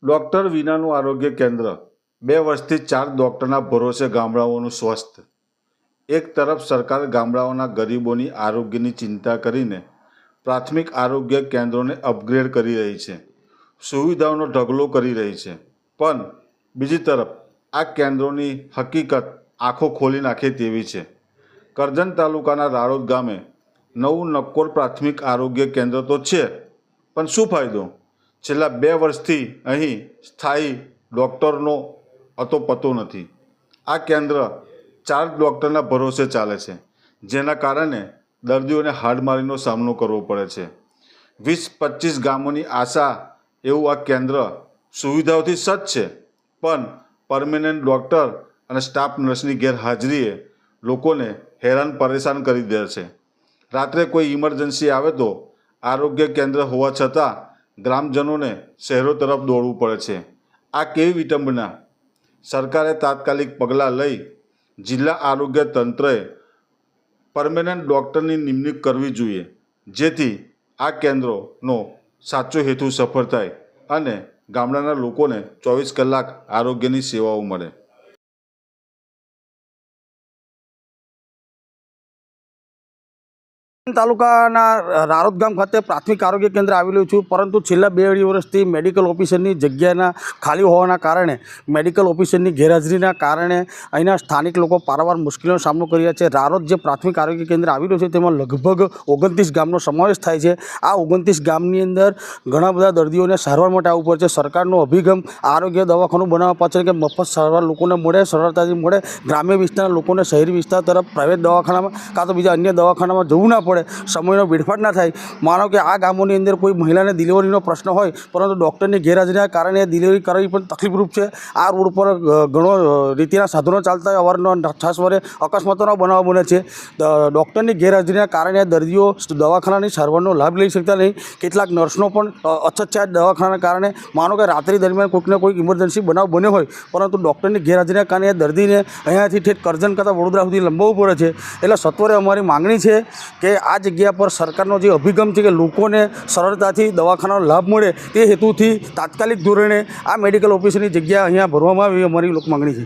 Doctor વિનાનું આરોગ્ય કેન્દ્ર 2 વર્ષથી 4 ડૉક્ટરના ભરોસે ગામડાઓનું સ્વસ્થ। એક તરફ સરકાર ગામડાઓના ગરીબોની આરોગ્યની ચિંતા કરીને પ્રાથમિક આરોગ્ય કેન્દ્રોને અપગ્રેડ કરી રહી છે, સુવિધાઓનો ઢગલો કરી રહી છે, પણ બીજી તરફ આ કેન્દ્રોની હકીકત આંખો ખોલી નાખે તેવી છે। કરજણ તાલુકાના રાળોદ ગામે નવું નક્કોર પ્રાથમિક આરોગ્ય કેન્દ્ર તો છે, પણ શું ફાયદો? છેલ્લા 2 વર્ષથી અહીં સ્થાયી ડૉક્ટરનો અતોપતો નથી। આ કેન્દ્ર 4 ડૉક્ટરના ભરોસે ચાલે છે, જેના કારણે દર્દીઓને હાડમારીનો સામનો કરવો પડે છે। 20-25 ગામોની આશા એવું આ કેન્દ્ર સુવિધાઓથી સજ્જ છે, પણ પરમેનન્ટ ડૉક્ટર અને સ્ટાફ નર્સની ગેરહાજરીએ લોકોને હેરાન પરેશાન કરી દે છે। રાત્રે કોઈ ઇમરજન્સી આવે તો આરોગ્ય કેન્દ્ર હોવા છતાં ગ્રામજનોને શહેરો તરફ દોડવું પડે છે। આ કેવી વિટંબના! સરકારે તાત્કાલિક પગલાં લઈ જિલ્લા આરોગ્ય તંત્રએ પરમેનન્ટ ડૉક્ટરની નિમણૂક કરવી જોઈએ, જેથી આ કેન્દ્રોનો સાચો હેતુ સફળ થાય અને ગામડાના લોકોને 24 કલાક આરોગ્યની સેવાઓ મળે। તાલુકાના રાળોદ ગામ ખાતે પ્રાથમિક આરોગ્ય કેન્દ્ર આવેલું છું, પરંતુ છેલ્લા 2 વર્ષથી મેડિકલ ઓફિસરની જગ્યાના ખાલી હોવાના કારણે, મેડિકલ ઓફિસરની ગેરહાજરીના કારણે અહીંના સ્થાનિક લોકો પારાવાર મુશ્કેલીનો સામનો કરી રહ્યા છે। રાળોદ જે પ્રાથમિક આરોગ્ય કેન્દ્ર આવેલું છે તેમાં લગભગ 29 ગામનો સમાવેશ થાય છે। આ 29 ગામની અંદર ઘણા બધા દર્દીઓને સારવાર માટે આવવું પડે છે। સરકારનો અભિગમ આરોગ્ય દવાખાનું બનાવવા પાછળ કે મફત સારવાર લોકોને મળે, સરળતાથી મળે, ગ્રામ્ય વિસ્તારના લોકોને શહેરી વિસ્તાર તરફ પ્રાઇવેટ દવાખાનામાં કાં તો બીજા અન્ય દવાખાનામાં જવું ના પડે, સમયનો વેડફાટ ના થાય। માનો કે આ ગામોની અંદર કોઈ મહિલાને ડિલિવરીનો પ્રશ્ન હોય, પરંતુ ડૉક્ટરની ગેરહાજરીના કારણે ડિલિવરી કરવી પણ તકલીફરૂપ છે। આ રોડ પર ઘણો રીતિના સાધનો ચાલતા હોય, અવારનવાર ખાસ વરે અકસ્માતોના બનાવો બને છે। ડૉક્ટરની ગેરહાજરીના કારણે દર્દીઓ દવાખાનાની સારવારનો લાભ લઈ શકતા નહીં। કેટલાક નર્સનો પણ અછત છે દવાખાનાના કારણે। માનો કે રાત્રિ દરમિયાન કોઈકને કોઈક ઇમરજન્સી બનાવ બન્યો હોય, પરંતુ ડૉક્ટરની ગેરહાજરીના કારણે દર્દીને અહીંયાથી ઠેઠ કરજણ કરતાં વડોદરા સુધી લંબાવવું પડે છે। એટલે સત્વરે અમારી માગણી છે કે આ જગ્યા પર સરકારનો જે અભિગમ છે કે લોકોને સરળતાથી દવાખાનાનો લાભ મળે, તે હેતુથી તાત્કાલિક ધોરણે આ મેડિકલ ઓફિસની જગ્યા અહીંયા ભરવામાં આવે, અમારી લોક માગણી છે।